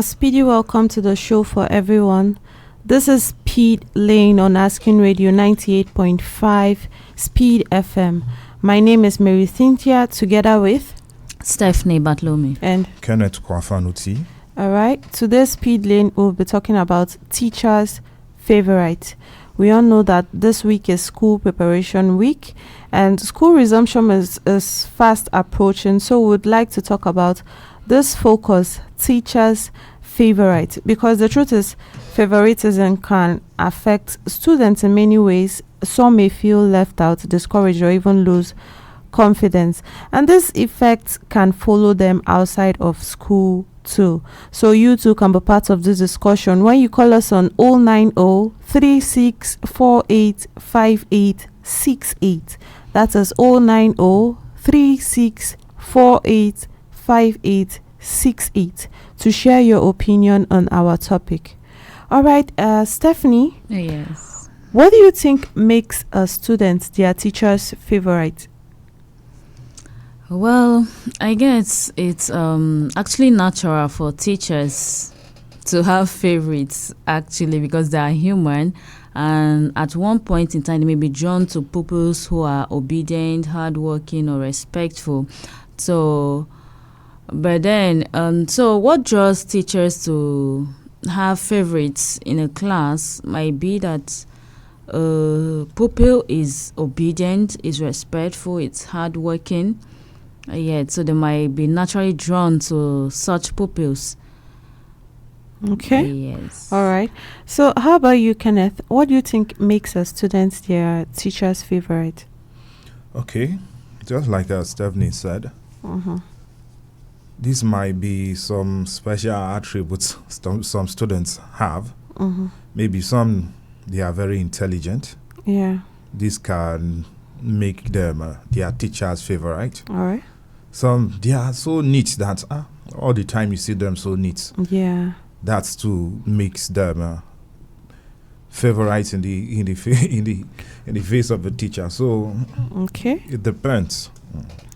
speedy welcome to the show for everyone. This is Speed Lane on Asking Radio 98.5 Speed FM. My name is MaryCynthia, together with Stephanie Batlomi and Kenneth Kwafanuti. All right, today's Speed Lane we'll be talking about teachers' favorite. We all know that this week is school preparation week and school resumption is fast approaching, so we would like to talk about this focus, teachers' favorite, because the truth is favoritism can affect students in many ways. Some may feel left out, discouraged, or even lose confidence, and this effect can follow them outside of school too. So you too can be part of this discussion when you call us on 090-3648-5868. That is 090-3648-5868 to share your opinion on our topic. All right, Stephanie. Yes. What do you think makes a student their teacher's favorite? Well, I guess it's actually natural for teachers to have favorites, actually, because they are human. And at one point in time, they may be drawn to pupils who are obedient, hardworking, or respectful. So, but then, so what draws teachers to have favorites in a class might be that pupil is obedient, is respectful, it's hardworking. So they might be naturally drawn to such pupils. Okay. Yes. All right. So how about you, Kenneth? What do you think makes a student their teacher's favorite? Okay, just like Stephanie said, this might be some special attributes some students have. Maybe some, they are very intelligent. Yeah. This can make them their teacher's favorite. All right. Some, they are so neat that all the time you see them so neat. Yeah. That's too makes them favorites in the face of the teacher. So okay, it depends.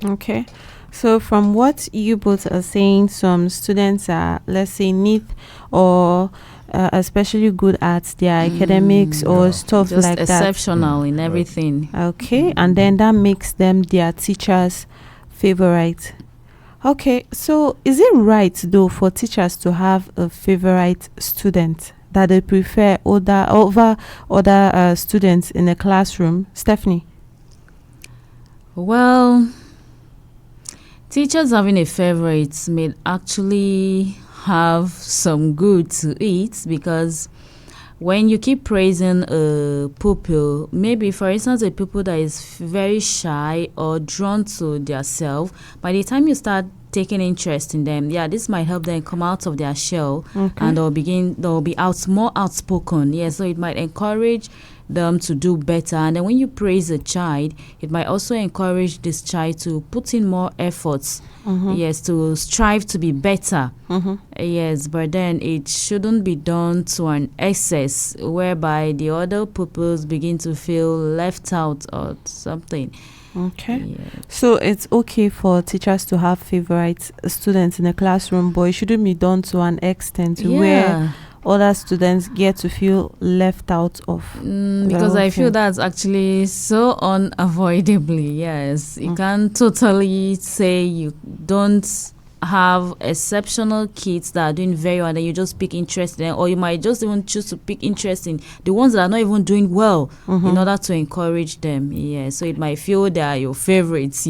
Okay, so from what you both are saying, some students are, let's say, neat or especially good at their academics or stuff just like that. Just exceptional in everything. Okay, and then that makes them their teacher's favorite. Okay, so is it right though for teachers to have a favorite student that they prefer over other students in a classroom? Stephanie? Well, teachers having a favorite may actually have some good to it, because when you keep praising a pupil, maybe for instance a pupil that is very shy or drawn to their self, by the time you start taking interest in them, this might help them come out of their shell, and they'll be more outspoken. So it might encourage them to do better. And then when you praise a child, it might also encourage this child to put in more efforts, to strive to be better. But then it shouldn't be done to an excess whereby the other pupils begin to feel left out or something. Okay. So it's okay for teachers to have favorite students in a classroom, but it shouldn't be done to an extent where other students get to feel left out of. Because I feel that's actually so unavoidably. You can't totally say you don't have exceptional kids that are doing very well and then you just pick interest in them, or you might just even choose to pick interest in the ones that are not even doing well in order to encourage them. So it might feel they are your favorites,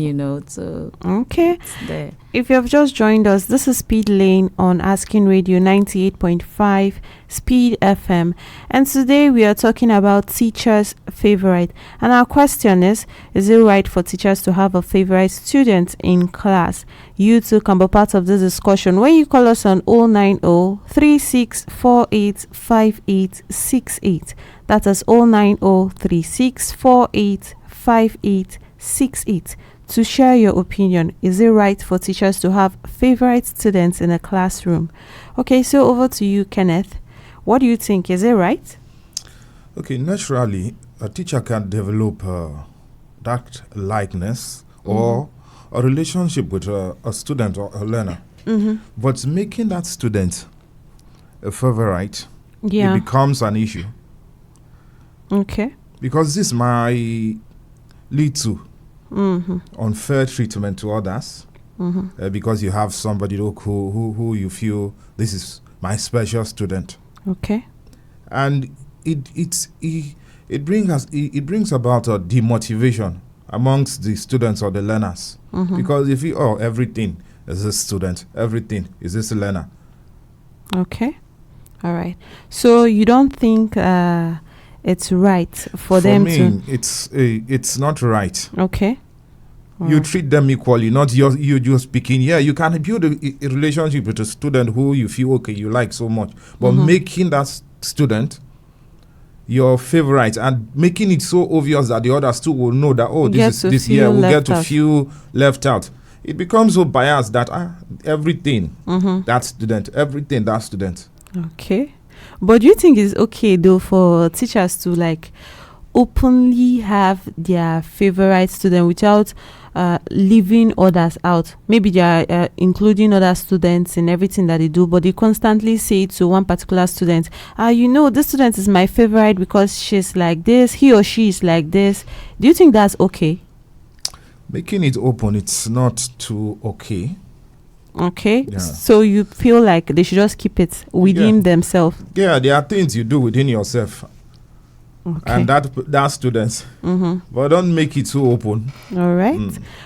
so okay. There. If you have just joined us, this is Speed Lane on Asking Radio 98.5 Speed FM, and today we are talking about teachers' favorite, and our question is it right for teachers to have a favorite student in class? You too can be part of this discussion when you call us on 090-3648-5868. That is 090-3648-5868. To share your opinion, is it right for teachers to have favorite students in a classroom? Okay, so over to you, Kenneth. What do you think? Is it right? Okay, naturally, a teacher can develop that likeness or a relationship with a student or a learner. But making that student a favorite, Yeah. it becomes an issue. Okay. Because this might lead to Mm-hmm. unfair treatment to others. Mm-hmm. Because you have somebody who you feel this is my special student, Okay. and it brings about a demotivation amongst the students or the learners, because if you everything is this student, everything is this learner. Okay. All right. So you don't think it's right for them me, to? it's not right. Okay. You treat them equally, not you just speaking. Yeah, you can build a relationship with a student who you feel okay, you like so much, but making that student your favorite and making it so obvious that the others too will know that this year we get to feel left out. It becomes so biased that everything that student, everything that student. Okay. But do you think it's okay though for teachers to like openly have their favorite student without leaving others out? Maybe they are including other students in everything that they do, but they constantly say to one particular student, this student is my favorite because she's like this, he or she is like this. Do you think that's okay? Making it open, it's not too okay. Okay. Yeah. So you feel like they should just keep it within themselves? Yeah, there are things you do within yourself. Okay. And that students, but don't make it too open. All right.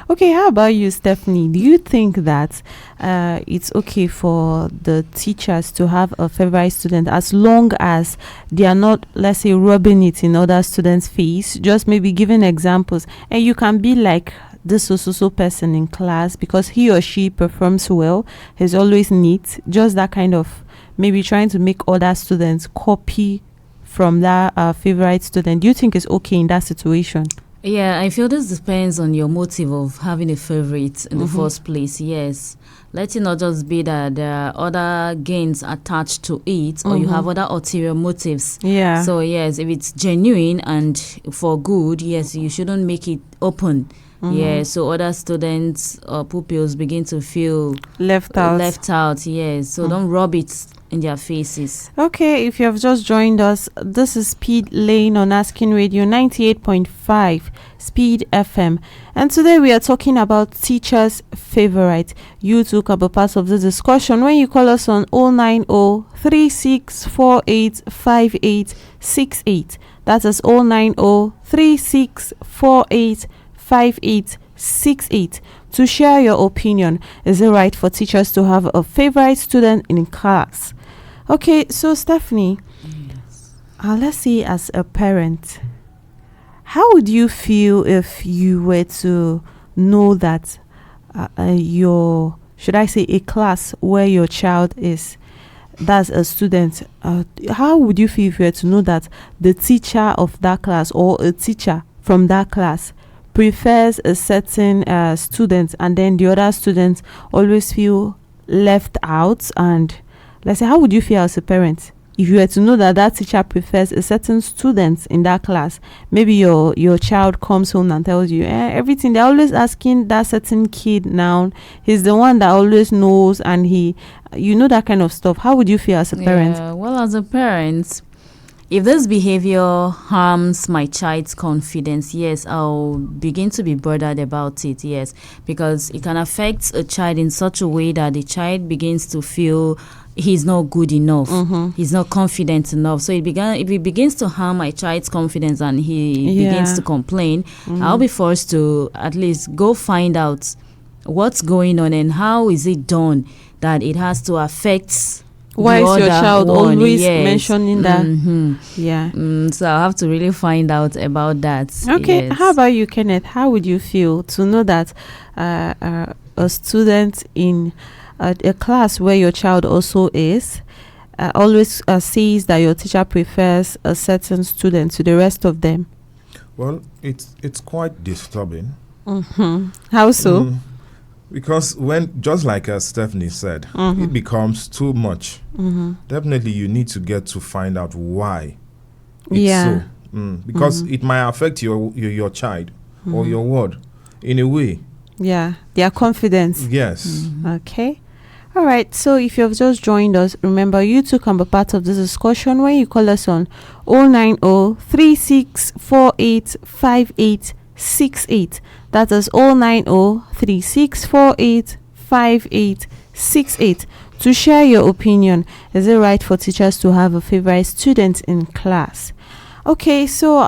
Okay, how about you, Stephanie? Do you think that it's okay for the teachers to have a favorite student as long as they are not, let's say, rubbing it in other students' face, just maybe giving examples? And you can be like this so person in class because he or she performs well, he's always neat, just that kind of maybe trying to make other students copy from that favorite student. Do you think it's okay in that situation? Yeah, I feel this depends on your motive of having a favorite in the first place. Yes, let it not just be that there are other gains attached to it, or you have other ulterior motives. Yeah. So yes, if it's genuine and for good, yes, you shouldn't make it open. Yeah, so other students or pupils begin to feel left out. Yes, so don't rub it in their faces. Okay, if you have just joined us, this is Speed Lane on Asking Radio 98.5 Speed FM, and today we are talking about teachers' favorite. You too can be part of the discussion when you call us on 090-3648-5868. That is 090-3648-5868 to share your opinion. Is it right for teachers to have a favorite student in class? Okay, so Stephanie, let's say as a parent, how would you feel if you were to know that should I say a class where your child is, that's a student, how would you feel if you were to know that the teacher of that class or a teacher from that class prefers a certain student, and then the other students always feel left out? And let's say, how would you feel as a parent if you were to know that that teacher prefers a certain student in that class? Maybe your child comes home and tells you everything, they're always asking that certain kid now, he's the one that always knows, and that kind of stuff. How would you feel as a parent? Well, as a parent, if this behavior harms my child's confidence, yes, I'll begin to be bothered about it, yes, because it can affect a child in such a way that the child begins to feel he's not good enough, he's not confident enough. So if it begins to harm my child's confidence and he begins to complain, I'll be forced to at least go find out what's going on and how is it done that it has to affect. Why is your child always mentioning that? So I'll have to really find out about that. Okay, how about you, Kenneth? How would you feel to know that a student in a class where your child also is always says that your teacher prefers a certain student to the rest of them? Well, it's quite disturbing. How so? Because when, just like Stephanie said, it becomes too much. Definitely you need to get to find out why it's so. Because it might affect your child or your ward in a way. Yeah, their confidence. Yes. Okay. All right, so if you've just joined us, remember you too can be part of this discussion when you call us on 090-3648-5868. That is 090-3648-5868 to share your opinion. Is it right for teachers to have a favorite student in class? Okay, so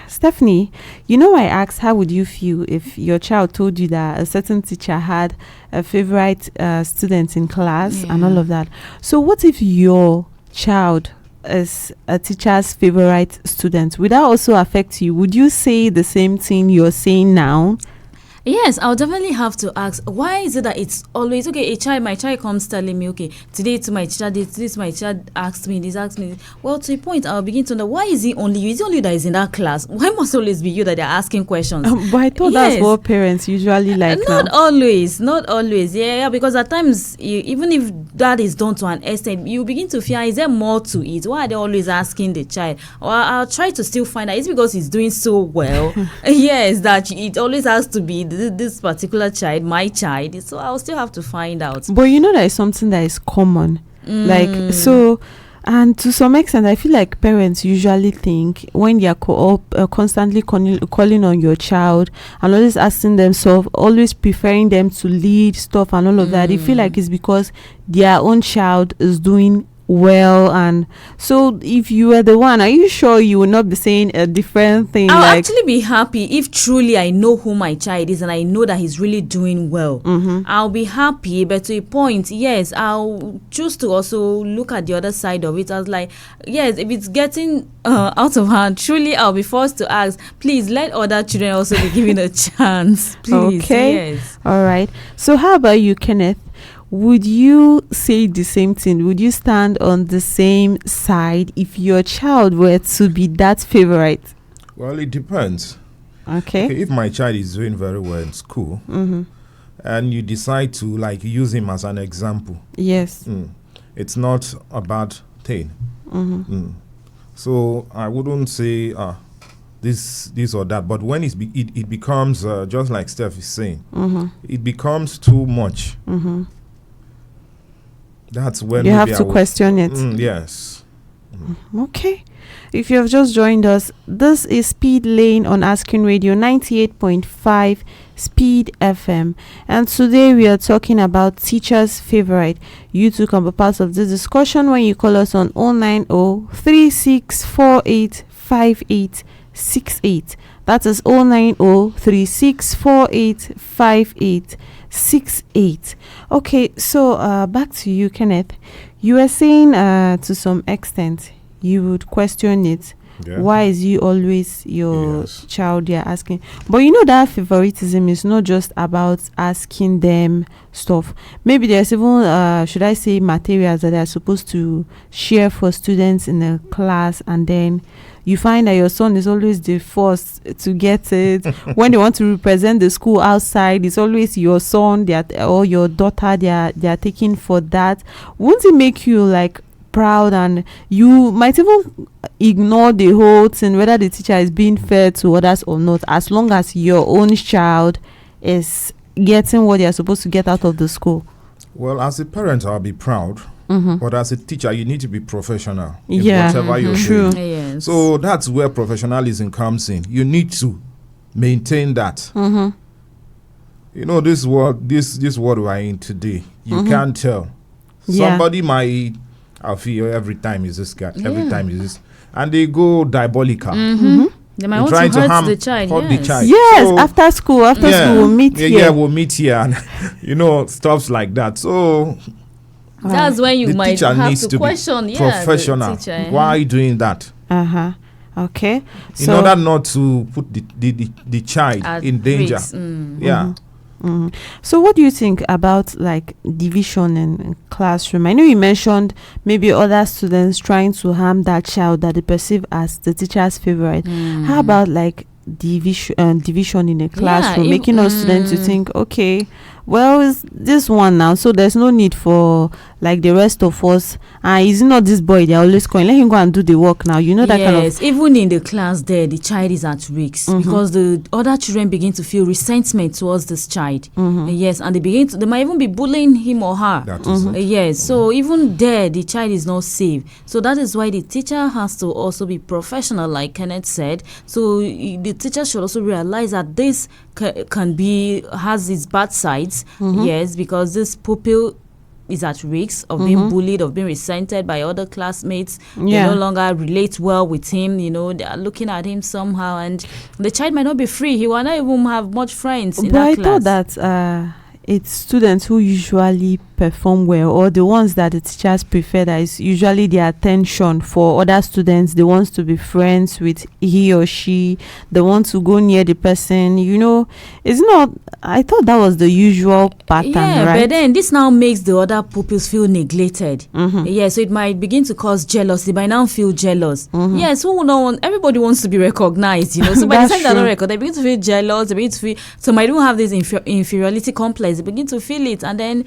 Stephanie, I asked how would you feel if your child told you that a certain teacher had a favorite student in class and all of that. So what if your child is a teacher's favorite student? Would that also affect you? Would you say the same thing you're saying now? Yes, I'll definitely have to ask, why is it that it's always, okay, my child comes telling me, okay, today to my teacher, this my child asked me this. Well, to a point, I'll begin to know, why is it only you? Is it only you that is in that class? Why must it always be you that they're asking questions? But I thought that's what parents usually like. Not always. Yeah, because at times, even if that is done to an extent, you begin to fear, is there more to it? Why are they always asking the child? Or I'll try to still find out, it's because he's doing so well. Yes, that it always has to be this particular child, my child, so I'll still have to find out. But that is something that is common. Like, so, and to some extent, I feel like parents usually think when they are constantly calling on your child and always asking themselves, always preferring them to lead stuff and all of that, they feel like it's because their own child is doing well. And so if you were the one, are you sure you will not be saying a different thing? I'll actually be happy if truly I know who my child is and I know that he's really doing well. I'll be happy, but to a point, yes, I'll choose to also look at the other side of it. I was like, yes, if it's getting out of hand, truly I'll be forced to ask, please let other children also be given a chance, please. Okay. Yes. All right, so how about you, Kenneth? Would you say the same thing? Would you stand on the same side if your child were to be that favorite? Well, it depends. Okay. If my child is doing very well in school, and you decide to use him as an example, yes, it's not a bad thing. So I wouldn't say this or that. But when it becomes just like Steph is saying, it becomes too much. That's when you have to question it. Yes. Okay. If you have just joined us, this is Speed Lane on Asking Radio 98.5 Speed FM. And today we are talking about teacher's favorite. You too can be part of this discussion when you call us on 090-3648-5868. That is 090-3648-5868. Okay, so back to you, Kenneth. You were saying to some extent you would question it. Yeah. Why is you always your child you're asking? But that favoritism is not just about asking them stuff. Maybe there's even should I say materials that they're supposed to share for students in a class, and then you find that your son is always the first to get it. When they want to represent the school outside, it's always your son or your daughter they are taking for that. Won't it make you proud, and you might even ignore the whole thing, whether the teacher is being fair to others or not, as long as your own child is getting what they are supposed to get out of the school? Well, as a parent, I'll be proud. But as a teacher, you need to be professional in Yeah. whatever you're True. doing. Yes. So that's where professionalism comes in. You need to maintain that. This world we're in today, you can't tell. Yeah. Somebody might, I feel every time is this guy, every time is this, and they go diabolical. They might want to hurt the child. Yes, So, after school we'll meet here. Yeah, we'll meet here, and stuff like that. So that's when you the might teacher have needs to to question. be professional. The teacher, Why are you doing that? Okay. In order not to put the child At in danger. risk. Yeah. So what do you think about division in classroom? I know you mentioned maybe other students trying to harm that child that they perceive as the teacher's favorite. How about division in a classroom, making us students to think, okay, well, it's this one now, so there's no need for like the rest of us. Is it not this boy they're always calling? Let him go and do the work now. You know that kind of. Yes, even in the class there, the child is at risk because the other children begin to feel resentment towards this child. Yes, and they might even be bullying him or her. That is it. Yes, so even there, the child is not safe. So that is why the teacher has to also be professional, like Kenneth said. So the teacher should also realize that this has its bad sides. Yes, because this pupil is at risk of being bullied, of being resented by other classmates. They no longer relate well with him. They are looking at him somehow, and the child might not be free. He will not even have much friends in that class. But I thought that it's students who usually perform well, or the ones that the teachers prefer, that is usually the attention for other students. They want to be friends with he or she. They want to go near the person. It's not. I thought that was the usual pattern, right? But then this now makes the other pupils feel neglected. Yeah, so it might begin to cause jealousy. They might now feel jealous. Yes, who would not want? Everybody wants to be recognized. So by the time they're not recognized, they begin to feel jealous. They begin to feel. So might even have this inferiority complex. They begin to feel it, and then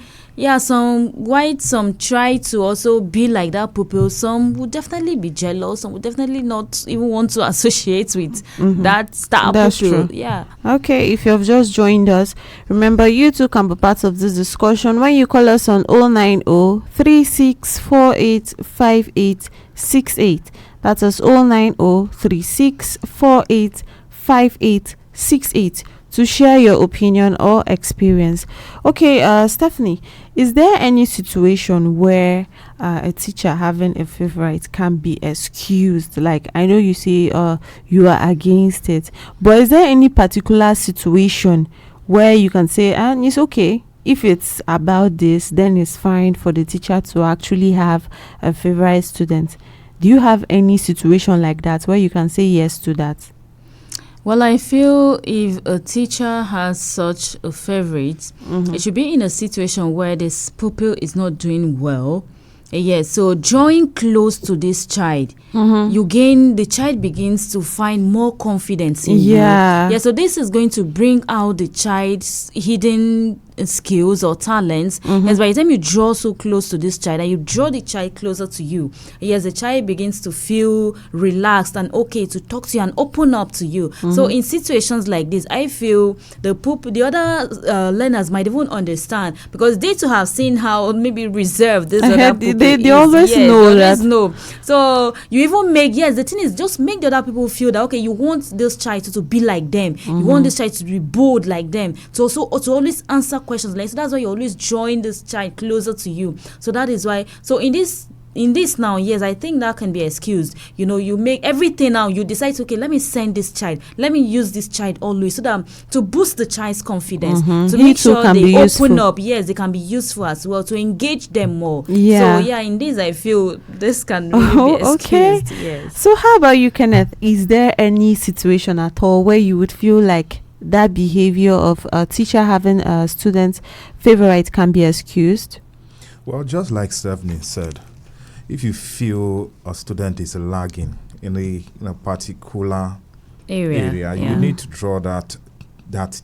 some try to also be like that pupil. Some would definitely be jealous. Some would definitely not even want to associate with that star pupil. True. Okay, if you have just joined us, remember you too can be part of this discussion when you call us on 090-3648-5868. That is 090-3648-5868 to share your opinion or experience. Okay, Stephanie, is there any situation where a teacher having a favorite can be excused? Like, I know you say you are against it, but is there any particular situation where you can say, and it's okay, if it's about this, then it's fine for the teacher to actually have a favorite student? Do you have any situation like that where you can say yes to that? Well, I feel if a teacher has such a favorite, it should be in a situation where this pupil is not doing well. Yes, so drawing close to this child, the child begins to find more confidence in you. Yeah, so this is going to bring out the child's hidden skills or talents. Yes, by the time you draw so close to this child and you draw the child closer to you, yes, the child begins to feel relaxed and okay to talk to you and open up to you. So in situations like this, I feel the other learners might even understand, because they too have seen how maybe reserved this other pupil they always know that. So you even the thing is, just make the other people feel that, okay, you want this child to be like them. You want this child to be bold like them. To always answer questions like, so that's why you always join this child closer to you. So that is why. So in this now, yes, I think that can be excused. You make everything now. You decide, okay, let me send this child. Let me use this child always, so that to boost the child's confidence, to make sure they open up. Yes, they can be useful as well to engage them more. Yeah. So in this, I feel this can really be excused. Okay. Yes. So how about you, Kenneth? Is there any situation at all where you would feel like that behavior of a teacher having a student's favorite can be excused? Well, just like Stephanie said, if you feel a student is lagging in a particular area, you need to draw that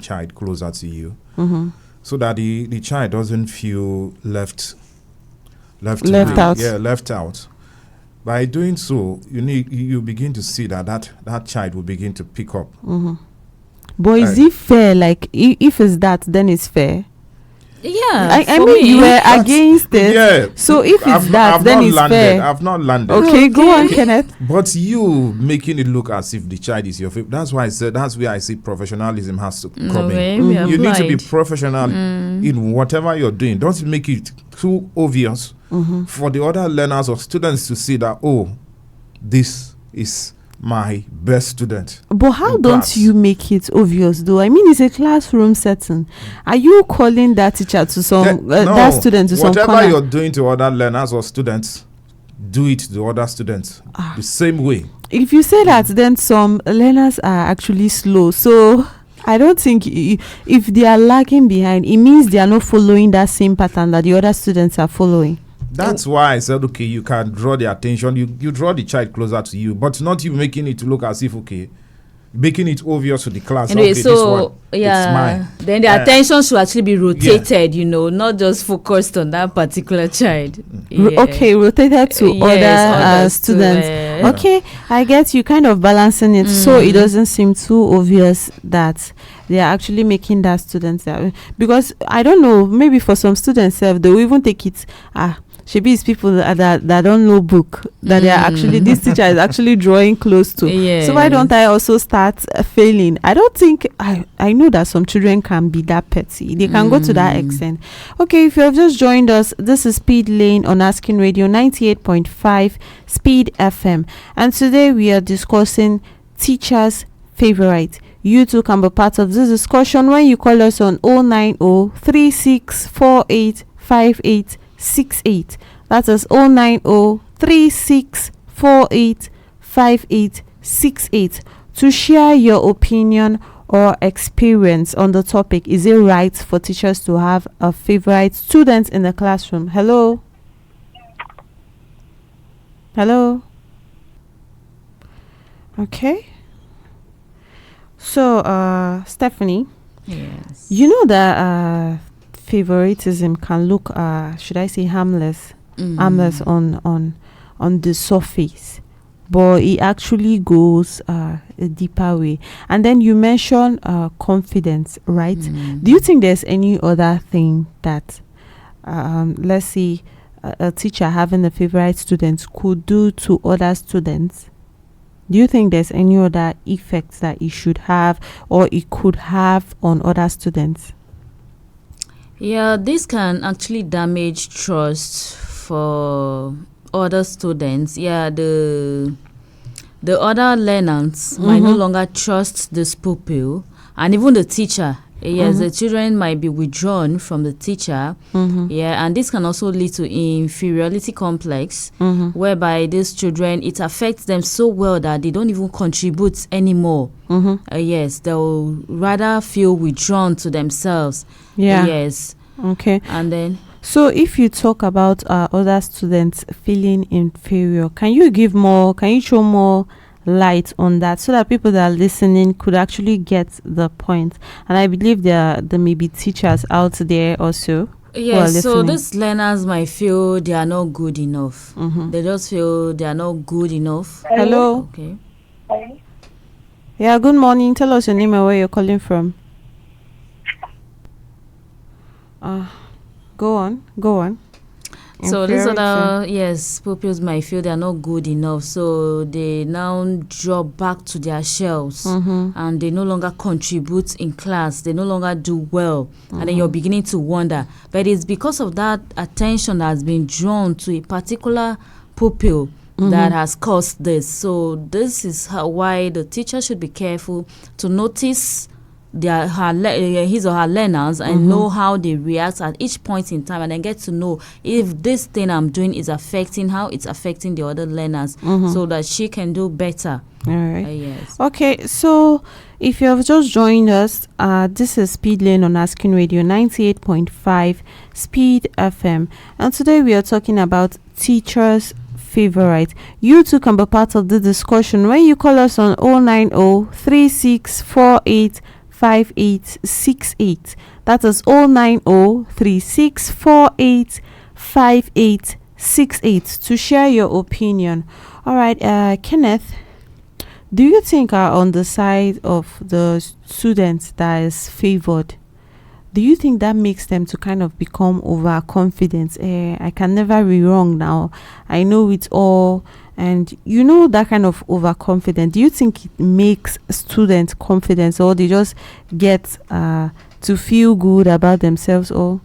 child closer to you, so that the child doesn't feel left out. Yeah, left out. By doing so, you begin to see that child will begin to pick up. But is it fair? Like, if it's that, then it's fair. Yeah, I mean, you were against it. Yeah. So if it's then it's fair. I've not landed. Okay, go on, Kenneth. But you making it look as if the child is your favorite. That's why I said that's where I say professionalism has to come in. You need to be professional in whatever you're doing. Don't make it too obvious for the other learners or students to see that, oh, this is my best student. But how don't you make it obvious though? I mean, it's a classroom setting. Are you calling that teacher to some that student to some corner? Whatever you're doing to other learners or students, do it to other students the same way. If you say that, then some learners are actually slow. So I don't think if they are lagging behind, it means they are not following that same pattern that the other students are following. That's why I said, okay, you can draw the attention. You draw the child closer to you, but not you making it to look as if, okay, making it obvious to the class. Anyway, Okay, so this one, it's yeah, mine. then the attention should actually be rotated, not just focused on that particular child. Okay, rotated to other others students. too, Okay, I get you kind of balancing it so it doesn't seem too obvious that they are actually making that student that way. Because I don't know, maybe for some students they will even take it Shebi is people that don't know book that they are actually this teacher is actually drawing close to. Yes. So why don't I also start failing? I don't think I know that some children can be that petty. They can go to that extent. Okay, if you have just joined us, this is Speed Lane on Asking Radio 98.5 Speed FM, and today we are discussing teachers' favorite. You too can be part of this discussion when you call us on 090-3648-5868. That is 090-3648-5868 to share your opinion or experience on the topic. Is it right for teachers to have a favorite student in the classroom? Hello? Okay. So, Stephanie, Yes. you know that favoritism can look, should I say, harmless on the surface, but it actually goes a deeper way. And then you mentioned confidence, right? Do you think there's any other thing that, let's say, a teacher having a favorite student could do to other students? Do you think there's any other effects that it should have or it could have on other students? Yeah, this can actually damage trust for other students. Yeah, the other learners might no longer trust this pupil, and even the teacher. Yes, the children might be withdrawn from the teacher. Yeah, and this can also lead to inferiority complex, whereby these children, it affects them so well that they don't even contribute anymore. Yes, they'll rather feel withdrawn to themselves. Yeah. Yes. Okay. And then, so if you talk about other students feeling inferior, can you show more light on that so that people that are listening could actually get the point? And I believe there may be teachers out there also. yes, so these learners might feel they are not good enough. They just feel they are not good enough. Hello. Okay. Yeah, good morning. Tell us your name and where you're calling from. Go on. So these Inferiority. other pupils might feel they are not good enough, so they now drop back to their shells, and they no longer contribute in class. They no longer do well, and then you're beginning to wonder. But it's because of that attention that has been drawn to a particular pupil that has caused this. So this is why the teacher should be careful to notice his or her learners and know how they react at each point in time, and then get to know if this thing I'm doing is affecting how it's affecting the other learners, so that she can do better. All right. Yes. Okay, so if you have just joined us, this is Speed Lane on Asking Radio 98.5 Speed FM, and today we are talking about teachers' favorite. You too can be part of the discussion when you call us on 090-3648-5868. That is 090-3648-5868 to share your opinion. All right, Kenneth, do you think on the side of the student that is favored, do you think that makes them to kind of become overconfident? I can never be wrong now. I know it all. And that kind of overconfident, do you think it makes students confident, or they just get to feel good about themselves? Or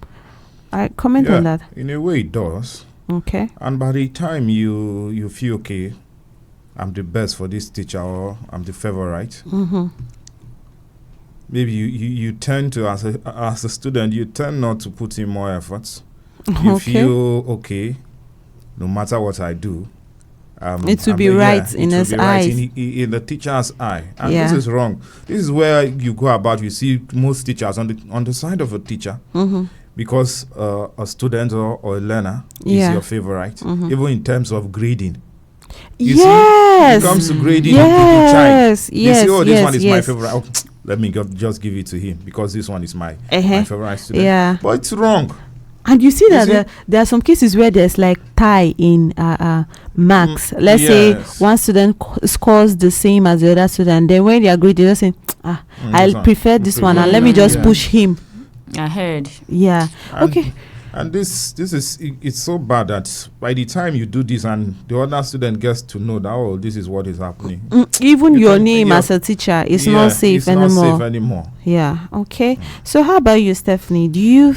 comment on that. In a way it does. Okay. And by the time you feel, okay, I'm the best for this teacher, or I'm the favorite, maybe you tend to, as a student, you tend not to put in more efforts. You feel, okay, no matter what I do, it will be right in his eyes, in the teacher's eye, and this is wrong. This is where you go about. You see most teachers on the side of a teacher, because a student or a learner is your favorite, even in terms of grading. You yes. see, it comes to grading yes. the child. Yes. They say, oh, this yes. one is yes. my favorite. Oh, let me just give it to him because this one is my favorite student. Yeah. But it's wrong. And you see that there are some cases where there's like tie in marks. Let's say one student scores the same as the other student. Then when they agree, they just say, I prefer this one, and let me just push him. I heard. Yeah. Okay. And this is it's so bad that by the time you do this and the other student gets to know that, oh, this is what is happening. Even your name as a teacher is not safe anymore. Yeah. Okay. So how about you, Stephanie? Do you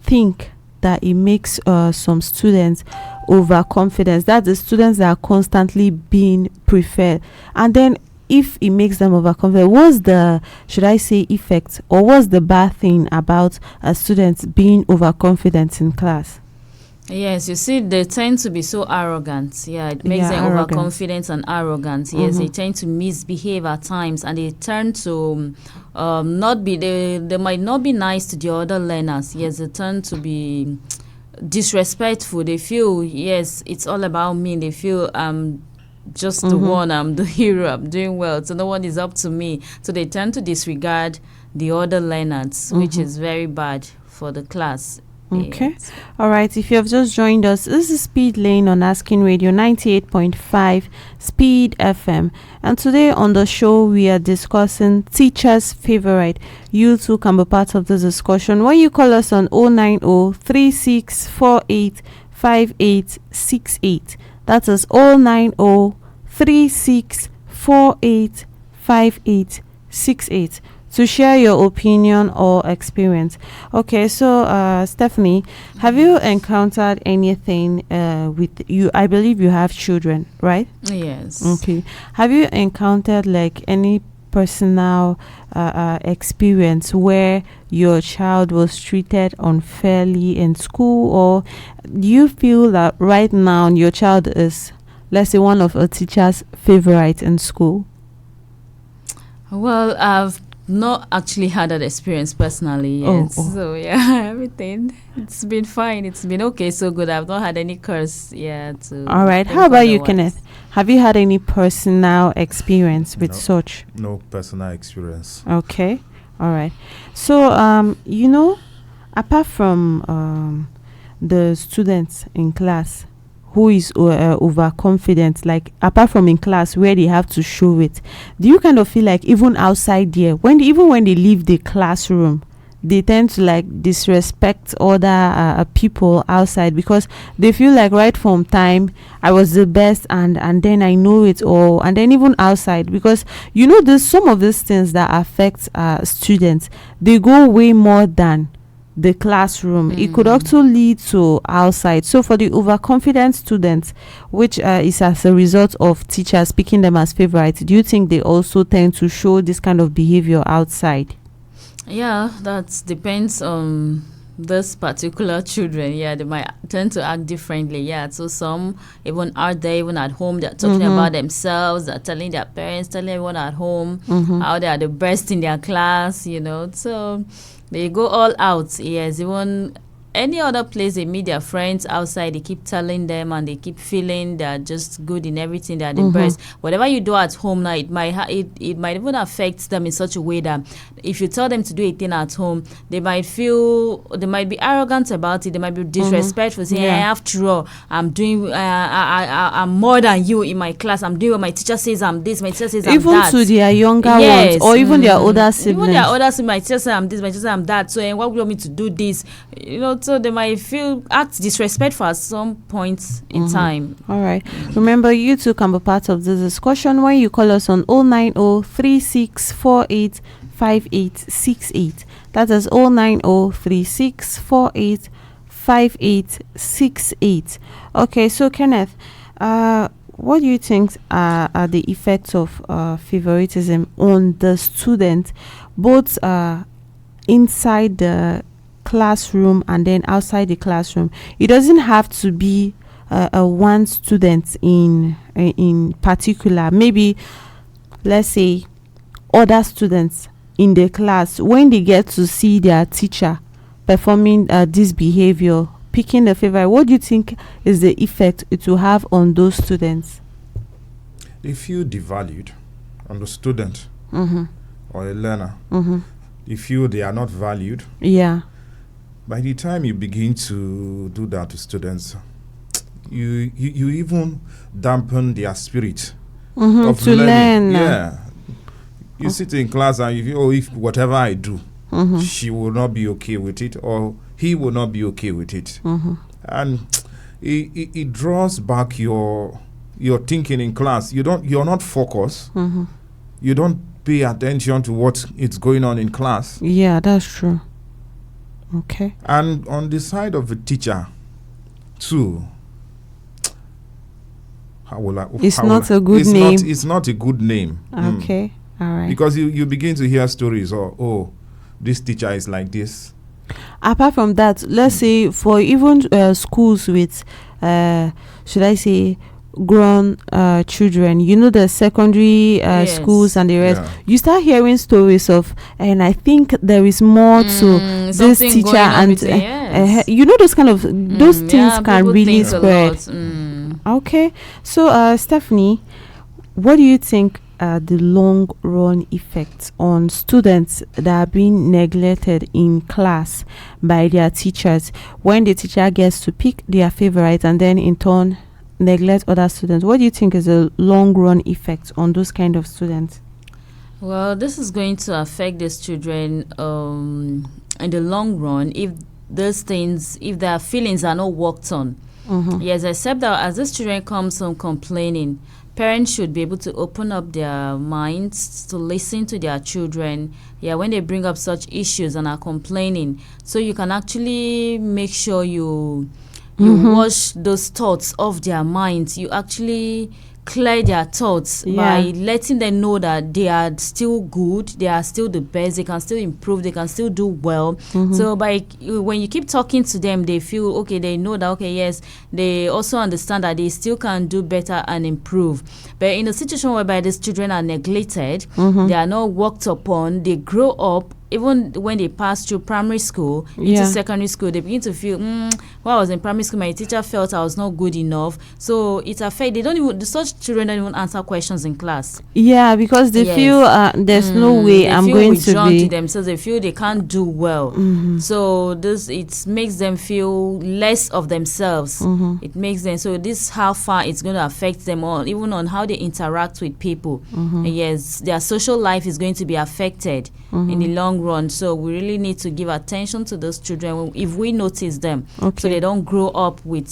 think that it makes some students overconfident? That the students that are constantly being preferred, and then if it makes them overconfident, what's the, should I say, effect, or what's the bad thing about students being overconfident in class? Yes, you see, they tend to be so arrogant. Yeah, it makes them overconfident and arrogant. Yes, they tend to misbehave at times, and they tend to not be. They might not be nice to the other learners. Yes, they tend to be disrespectful. They feel, yes, it's all about me. They feel just the one, I'm the hero, I'm doing well, so no one is up to me. So they tend to disregard the other learners, which is very bad for the class. Okay. Yes. All right. If you have just joined us, this is Speed Lane on Asking Radio 98.5 Speed FM. And today on the show, we are discussing teachers' favorite. You too can be part of the discussion when you call us on 090-3648-5868. That is 090-3648-5868. to share your opinion or experience. Okay, so Stephanie, have you encountered anything with you? I believe you have children, right? Yes. Okay. Have you encountered like any personal experience where your child was treated unfairly in school, or do you feel that right now your child is, let's say, one of a teacher's favorite in school? Well, I've not actually had that experience personally yet. So yeah, everything, it's been fine, it's been okay, so good. I've not had any curse yet. All right, how about you, Kenneth? Have you had any personal experience with such? No personal experience. Okay. All right. So apart from the students in class who is overconfident, like apart from in class where they have to show it, do you kind of feel like even outside there, when they leave the classroom, they tend to like disrespect other people outside, because they feel like right from time I was the best and then I know it all, and then even outside, because there's some of these things that affect students, they go way more than the classroom. It could also lead to outside. So for the overconfident students, which is as a result of teachers picking them as favorites, do you think they also tend to show this kind of behavior outside? Yeah, that depends on this particular children. Yeah, they might tend to act differently. Yeah, so some even out there, even at home, they're talking about themselves, they're telling their parents, telling everyone at home how they are the best in their class, so they go all out. Yes, even any other place they meet their friends outside, they keep telling them and they keep feeling they're just good in everything, they're the best. Whatever you do at home now, it might even affect them in such a way that if you tell them to do a thing at home, they might be arrogant about it, they might be disrespectful, saying, after all, I'm doing I'm more than you in my class, I'm doing what my teacher says I'm this, my teacher says I'm that. Even to their younger ones, or even their older siblings. Even their older siblings, my teacher says I'm this, my teacher says I'm that, so what would you want me to do this? So they might act disrespectful at some point in time. All right. Remember, you too can be part of this discussion when you call us on 090-3648-5868. That is 090-3648-5868. Okay, so Kenneth, what do you think are the effects of favoritism on the student, both inside the classroom and then outside the classroom? It doesn't have to be a one student in particular. Maybe, let's say, other students in the class, when they get to see their teacher performing this behavior, picking the favorite, what do you think is the effect it will have on those students? They feel devalued on the student or a learner. They feel they are not valued. Yeah. By the time you begin to do that to students, you even dampen their spirit of to learn. Yeah. You sit in class and you feel, oh, if whatever I do, she will not be okay with it, or he will not be okay with it. And it draws back your thinking in class. You're not focused. You don't pay attention to what is going on in class. Yeah, that's true. Okay. And on the side of the teacher, too, it's not a good name. It's not a good name. Okay. All right. Because you begin to hear stories, this teacher is like this. Apart from that, let's say for even schools with, should I say, grown children, the secondary schools and the rest, you start hearing stories of, and I think there is more to this teacher, and those kind of those things can really spread. Okay, so Stephanie, what do you think the long run effects on students that are being neglected in class by their teachers, when the teacher gets to pick their favorite and then in turn neglect other students? What do you think is a long run effect on those kind of students? Well, this is going to affect these children in the long run if their feelings are not worked on. Yes, except that as these children come home complaining, parents should be able to open up their minds to listen to their children. Yeah, when they bring up such issues and are complaining, so you can actually make sure you wash those thoughts off their minds. You actually clear their thoughts by letting them know that they are still good, they are still the best, they can still improve, they can still do well. So when you keep talking to them, they feel okay, they know that yes, they also understand that they still can do better and improve. But in a situation whereby these children are neglected, they are not worked upon, they grow up, even when they pass through primary school into secondary school, they begin to feel, when I was in primary school, my teacher felt I was not good enough. So it affects, such children don't even answer questions in class. Yeah, because they feel there's no way I'm going to be. To themselves, they feel they can't do well. So it makes them feel less of themselves. It makes them, so this how far it's going to affect them all, even on how they interact with people. And yes, their social life is going to be affected in the long run. So we really need to give attention to those children if we notice them, so they don't grow up with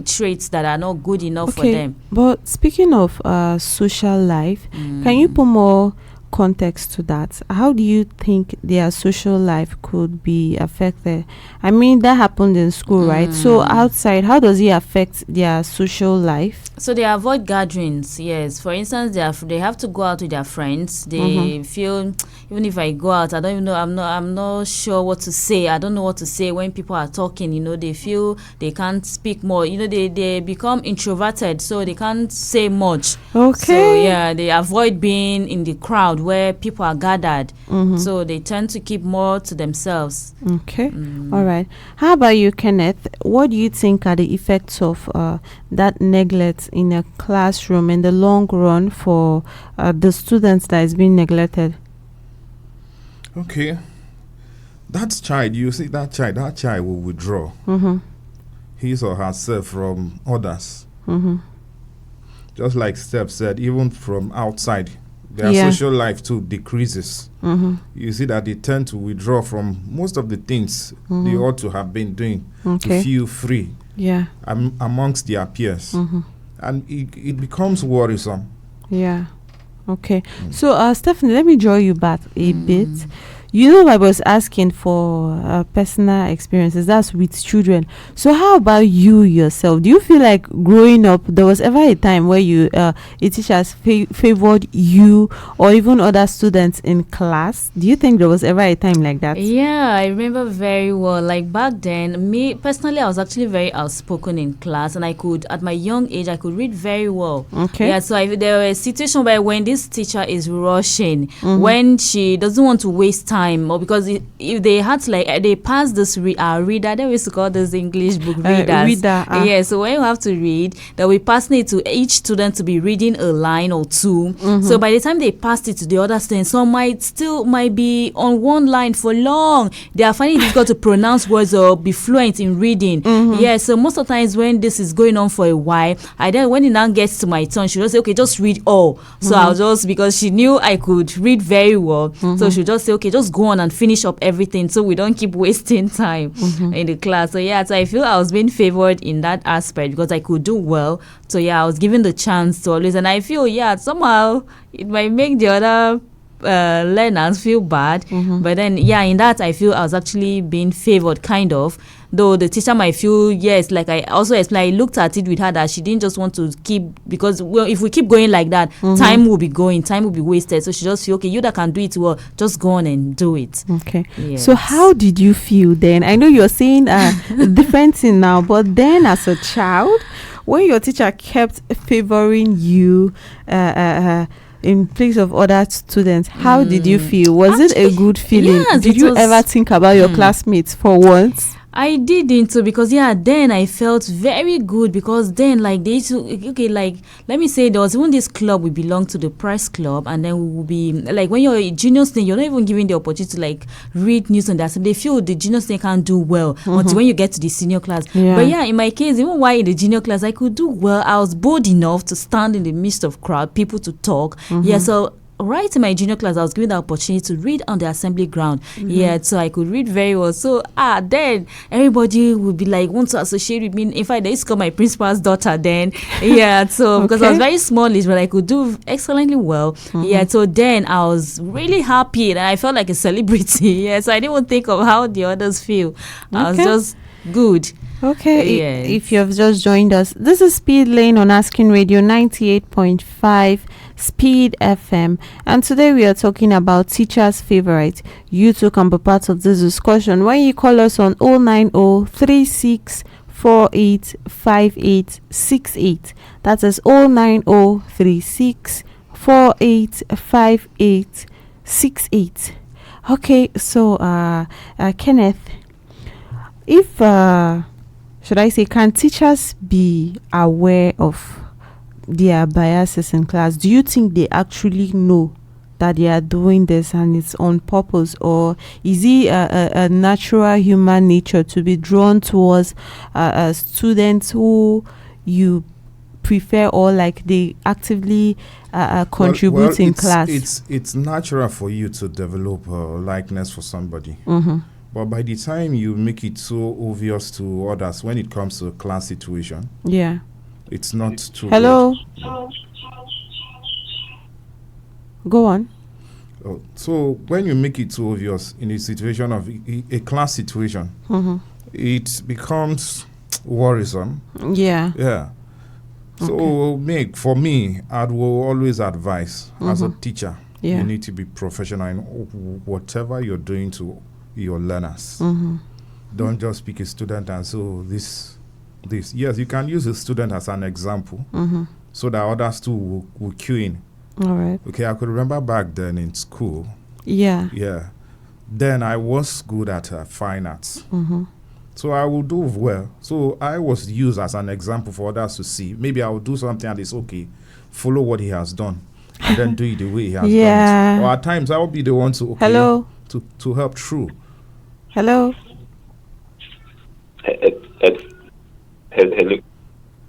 traits that are not good enough for them. But speaking of social life, can you put more context to that? How do you think their social life could be affected? I mean, that happened in school, right? So outside, how does it affect their social life? So they avoid gatherings. Yes, for instance, they have to go out with their friends. They feel, even if I go out, I don't even know, I'm not sure what to say. I don't know what to say when people are talking. They feel they can't speak more. They become introverted, so they can't say much. Okay. So they avoid being in the crowd where people are gathered. So they tend to keep more to themselves. Okay. All right. How about you, Kenneth? What do you think are the effects of that neglect in a classroom in the long run for the students that is being neglected? Okay. That child will withdraw his or herself from others. Just like Steph said, even from outside, their social life too decreases. You see that they tend to withdraw from most of the things they ought to have been doing to feel free amongst their peers. And it becomes worrisome. Yeah. Okay. So, Stephanie, let me draw you back a bit. I was asking for personal experiences. That's with children. So how about you yourself? Do you feel like growing up, there was ever a time where a teacher favored you or even other students in class? Do you think there was ever a time like that? Yeah, I remember very well. Like back then, me personally, I was actually very outspoken in class, and at my young age, I could read very well. Okay. Yeah, so there was a situation where when this teacher is rushing, when she doesn't want to waste time, time, or because if they had to they pass this reader, they used to call this English book readers. Yeah, so when you have to read, they'll be passing it to each student to be reading a line or two. So by the time they passed it to the other students, some might be on one line for long. They are finding it difficult to pronounce words or be fluent in reading. Yeah, so most of the times when this is going on for a while, when it now gets to my turn, she'll just say, okay, just read all. So I'll just, because she knew I could read very well, so she'll just say, okay, just go on and finish up everything so we don't keep wasting time in the class. So yeah, so I feel I was being favored in that aspect because I could do well. So yeah, I was given the chance to always, and I feel, yeah, somehow it might make the other learners feel bad, but then yeah, in that I feel I was actually being favored, kind of, though the teacher might feel, yes, like I also explained, I looked at it with her that she didn't just want to keep, because well, if we keep going like that, time will be wasted. So she just feel, okay, you that can do it well, just go on and do it. Okay. Yes. So how did you feel then? I know you're saying different thing now, but then as a child, when your teacher kept favoring you in place of other students, how did you feel? Was it a good feeling? Yes, did you ever think about your classmates for once? I didn't, so because then I felt very good, because then like they used to, okay, like let me say there was even this club, we belong to the press club, and then we will be like, when you're a junior student, you're not even given the opportunity to like read news and that, so they feel the junior student can't do well until when you get to the senior class. But yeah, in my case, even while in the junior class, I could do well. I was bold enough to stand in the midst of crowd, people to talk. Yeah, so right in my junior class, I was given the opportunity to read on the assembly ground. Yeah, so I could read very well. So then everybody would be like, want to associate with me. In fact, they used to call my principal's daughter then. Yeah, so because I was very smallish, but I could do excellently well. Yeah, so then I was really happy and I felt like a celebrity. Yeah, so I didn't even think of how the others feel. I was just good. Okay, Yes. if you have just joined us, this is Speed Lane on Asking Radio 98.5 Speed FM, and today we are talking about teachers' favorite. You too can be part of this discussion when you call us on 090-3648-5868. That is 090-3648-5868. Okay, so Kenneth, if should I say, can teachers be aware of their biases in class? Do you think they actually know that they are doing this and it's on purpose, or is it a natural human nature to be drawn towards students who you prefer, or like they actively contribute in class? It's natural for you to develop a likeness for somebody. But by the time you make it so obvious to others when it comes to a class situation, it's not too Hello? good. Go on. So when you make it so obvious in a situation of a class situation, it becomes worrisome. Yeah. So for me, I will always advise as a teacher, you need to be professional in whatever you're doing to your learners. Don't just pick a student and so this. Yes, you can use a student as an example so that others too will cue in. All right. Okay, I could remember back then in school. Yeah. Then I was good at fine arts. So I will do well. So I was used as an example for others to see. Maybe I will do something and it's okay. Follow what he has done and then do it the way he has done it. Or at times I will be the one to Hello? To help through. Hello?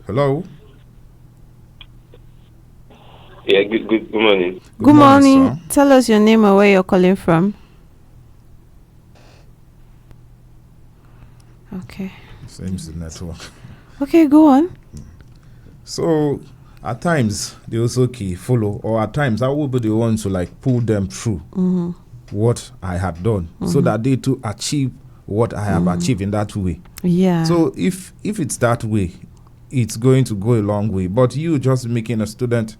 Hello? Yeah, good morning. Good morning. Sir. Tell us your name and where you're calling from. Okay. Seems the network. Okay, go on. So at times they also follow, or at times I will be the one to like pull them through what I had done, so that they too achieve what I have achieved in that way. Yeah. So if it's that way, it's going to go a long way. But you just putting a student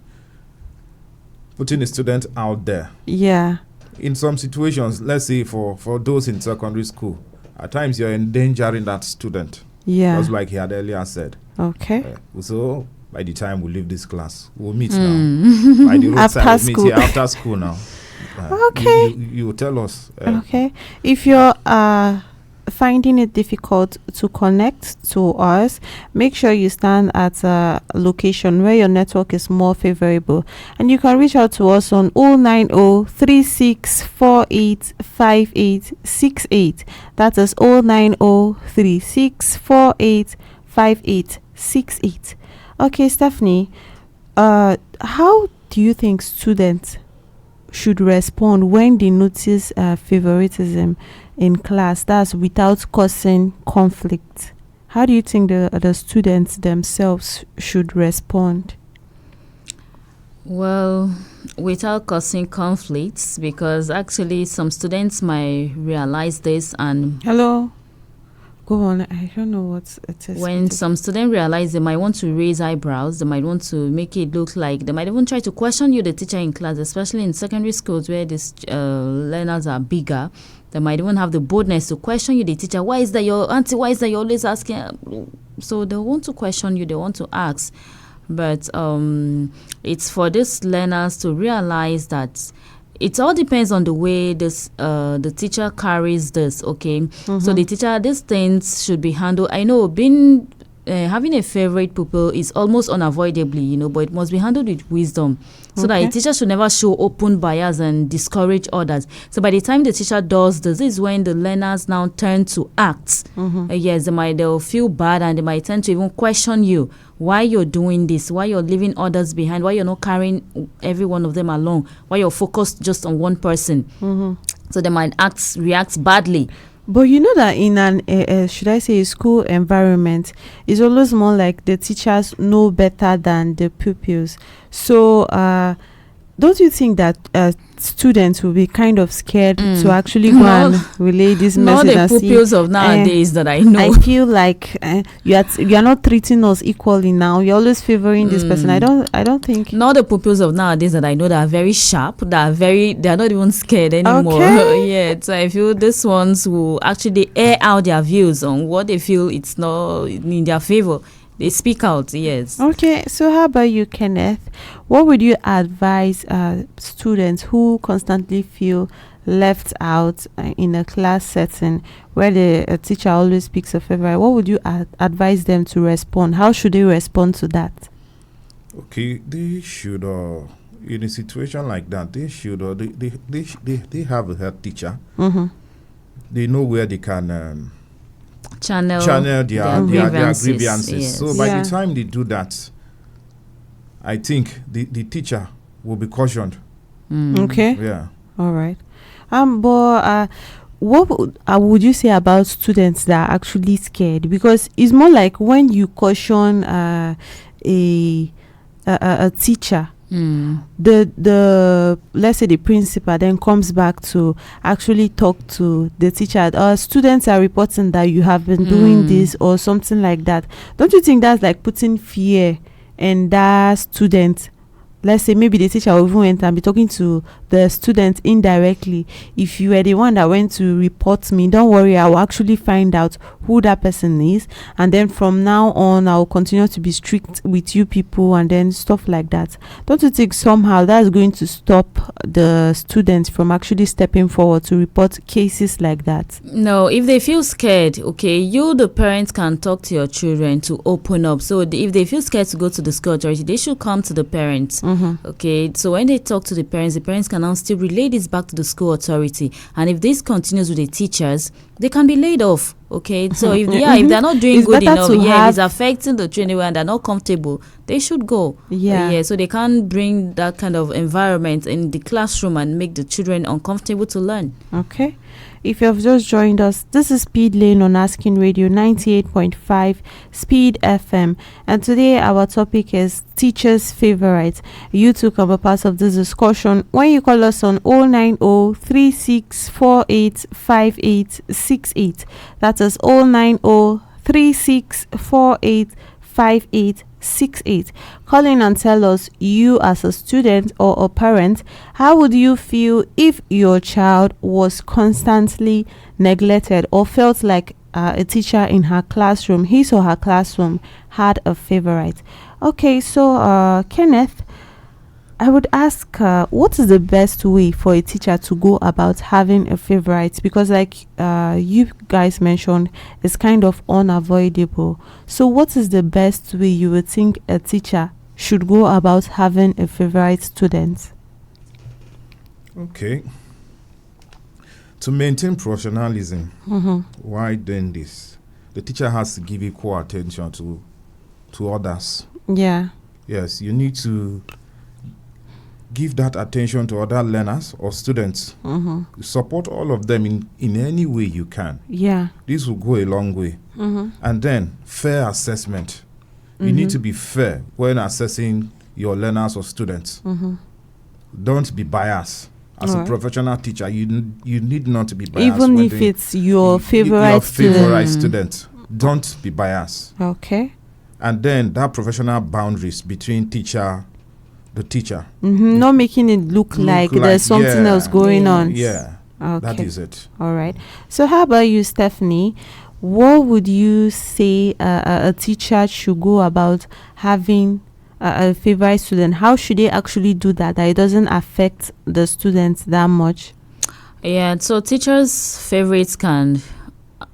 out there. Yeah. In some situations, let's say for those in secondary school, at times you're endangering that student. Yeah. Just like he had earlier said. Okay. So by the time we leave this class, we'll meet now. By the roadside, we'll meet here after school now. Okay. You tell us. Okay. If you're finding it difficult to connect to us, make sure you stand at a location where your network is more favorable, and you can reach out to us on 09036485868. That is 09036485868. Okay, Stephanie, how do you think students should respond when they notice favoritism in class? That's without causing conflict. How do you think the students themselves should respond? Well, without causing conflicts, because actually some students might realize this and Hello? Go on. I don't know what it is. when some students realize, they might want to raise eyebrows, they might want to make it look like, they might even try to question you, the teacher in class, especially in secondary schools where these learners are bigger. They might even have the boldness to question you, the teacher. Why is that your auntie? Why is that you're always asking? So they want to question you, they want to ask. But it's for these learners to realize that it all depends on the way this the teacher carries this. Okay, so the teacher, these things should be handled. I know being having a favorite pupil is almost unavoidably, but it must be handled with wisdom. So that a teacher should never show open bias and discourage others. So by the time the teacher does this is when the learners now turn to act. Yes, they'll feel bad and they might tend to even question you why you're doing this, why you're leaving others behind, why you're not carrying every one of them along, why you're focused just on one person. So they might react badly. But you know that in an should I say a school environment, it's always more like the teachers know better than the pupils. So don't you think that students will be kind of scared to actually go and relay this message? Not the pupils of nowadays that I know. I feel like you are not treating us equally now. You're always favoring this person. I don't think. Not the pupils of nowadays that I know that are very sharp. They are not even scared anymore. Okay. Yeah, so I feel these ones will actually air out their views on what they feel it's not in their favor. They speak out, yes. Okay, so how about you, Kenneth? What would you advise students who constantly feel left out in a class setting where the teacher always speaks a favorite? What would you advise them to respond? How should they respond to that? Okay, they should, in a situation like that, they should, they have a head teacher. They know where they can channel their grievances. Yes. So by the time they do that, I think the teacher will be cautioned. Okay. Yeah. All right. But what would you say about students that are actually scared? Because it's more like when you caution a teacher, the let's say the principal then comes back to actually talk to the teacher. Students are reporting that you have been doing this or something like that. Don't you think that's like putting fear in that student? Let's say maybe the teacher will even went and be talking to the student indirectly. If you were the one that went to report me, don't worry, I will actually find out who that person is, and then from now on I will continue to be strict with you people, and then stuff like that. Don't you think somehow that's going to stop the students from actually stepping forward to report cases like that? No, if they feel scared, okay, you the parents can talk to your children to open up. So if they feel scared to go to the school authority, they should come to the parents. Okay, so when they talk to the parents can now still relay this back to the school authority, and if this continues with the teachers, they can be laid off. Okay, so if they're not doing good enough, it's affecting the training and they're not comfortable, they should go. So they can't bring that kind of environment in the classroom and make the children uncomfortable to learn. Okay. If you have just joined us, this is Speed Lane on Asking Radio 98.5 Speed FM, and today our topic is teachers' favorite. You too can be part of this discussion when you call us on 090-3648-5868. That is 090-3648-5868. Call in and tell us, you as a student or a parent, how would you feel if your child was constantly neglected or felt like a teacher in her classroom, his or her classroom, had a favorite? Okay, so Kenneth, I would ask, what is the best way for a teacher to go about having a favorite? Because, like you guys mentioned, it's kind of unavoidable. So, what is the best way you would think a teacher should go about having a favorite student? Okay. To maintain professionalism, why then this? The teacher has to give equal attention to others. Yeah. Yes, you need to give that attention to other learners or students. Support all of them in any way you can. Yeah. This will go a long way. And then fair assessment. You need to be fair when assessing your learners or students. Don't be biased. As a professional teacher, you need not to be biased. Even if it's your favorite student. Don't be biased. Okay. And then that professional boundaries between the teacher. Not making it look like there's something else going on. Yeah. Okay. That is it. All right. So how about you, Stephanie? What would you say a teacher should go about having a favorite student? How should they actually do that it doesn't affect the students that much? Yeah, so teachers' favorites can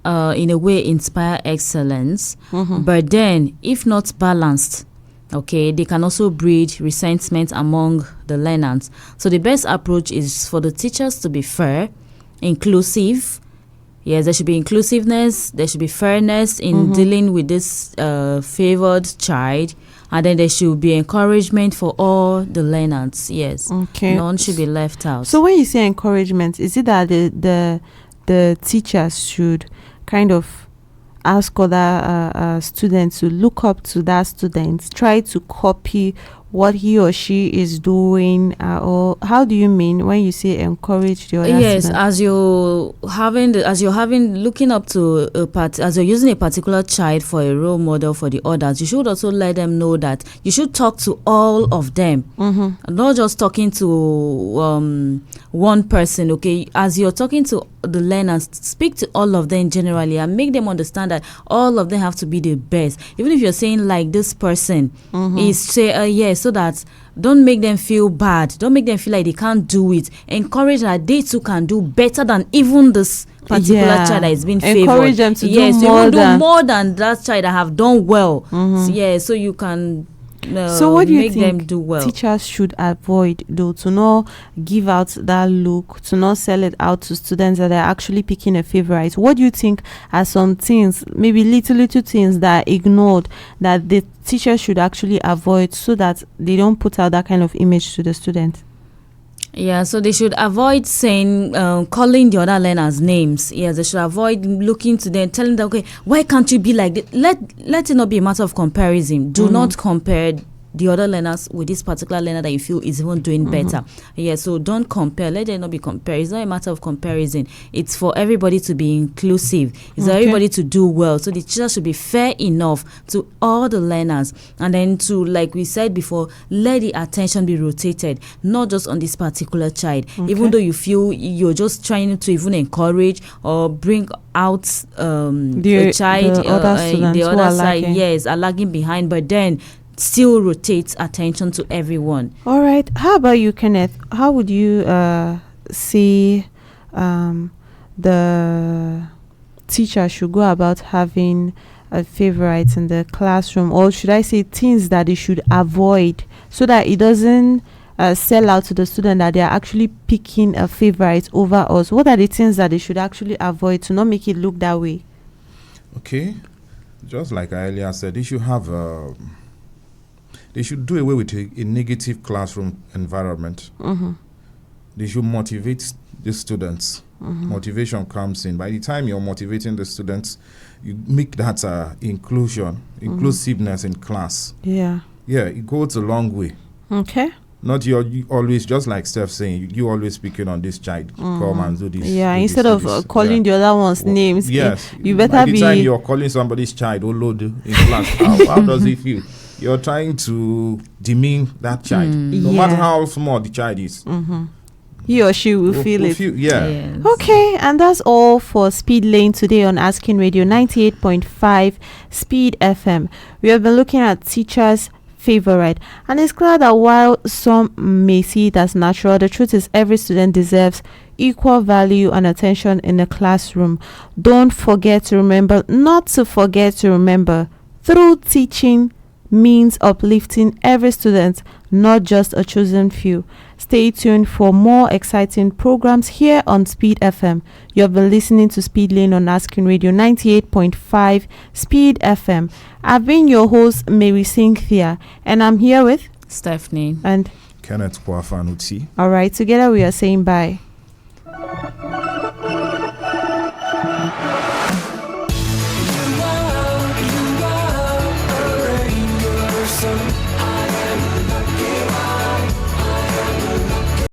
in a way inspire excellence, but then if not balanced, okay, they can also breed resentment among the learners. So the best approach is for the teachers to be fair, inclusive. Yes, there should be inclusiveness, there should be fairness in dealing with this favored child, and then there should be encouragement for all the learners. Yes, okay, none should be left out. So when you say encouragement, is it that the teachers should kind of ask other students to look up to that student, try to copy what he or she is doing, or how do you mean when you say encourage the other yes student? as you're looking up to as you're using a particular child for a role model for the others, you should also let them know that you should talk to all of them, not just talking to one person. Okay, as you're talking to the learners, speak to all of them generally and make them understand that all of them have to be the best. Even if you're saying like this person is say yes, so that don't make them feel bad, don't make them feel like they can't do it. Encourage that they too can do better than even this particular child that is being favored. Encourage them to do more than that child that have done well. So you can so what do you make think them do well. Teachers should avoid, though, to not give out that look, to not sell it out to students that are actually picking a favorite? What do you think are some things, maybe little things that are ignored, that the teacher should actually avoid so that they don't put out that kind of image to the student? Yeah, so they should avoid saying, calling the other learners names. Yes, they should avoid looking to them, telling them, okay, why can't you be like this? Let it not be a matter of comparison. Do not compare the other learners with this particular learner that you feel is even doing better. Yeah, so don't compare. Let it not be compared. It's not a matter of comparison. It's for everybody to be inclusive. It's for everybody to do well. So the teacher should be fair enough to all the learners. And then to, like we said before, let the attention be rotated, not just on this particular child. Even though you feel you're just trying to even encourage or bring out the child, the other side, yes, are lagging behind, but then still rotates attention to everyone. All right. How about you, Kenneth? How would you say the teacher should go about having a favorite in the classroom, or should I say things that they should avoid so that it doesn't sell out to the student that they are actually picking a favorite over us? What are the things that they should actually avoid to not make it look that way? Okay, just like I earlier said, they should have they should do away with a negative classroom environment. They should motivate the students. Motivation comes in. By the time you're motivating the students, you make that inclusiveness in class. Yeah, it goes a long way. Okay. Not you always, just like Steph saying, you always speaking on this child, come and do this. Yeah, do instead this, of calling the other one's names. Yes. You better by the time you're calling somebody's child, load in class, how does he feel? You're trying to demean that child, no matter how small the child is. He or she will feel it. Yes. Okay, and that's all for Speed Lane today on Asking Radio 98.5 Speed FM. We have been looking at teachers' favorite. And it's clear that while some may see it as natural, the truth is every student deserves equal value and attention in the classroom. Don't forget to remember, not to forget to remember, through teaching means uplifting every student, not just a chosen few. Stay tuned for more exciting programs here on Speed FM. You have been listening to Speed Lane on Asking Radio 98.5 Speed FM. I've been your host, MaryCynthia, and I'm here with Stephanie and Kenneth Kwafanuti. all right, together we are saying bye.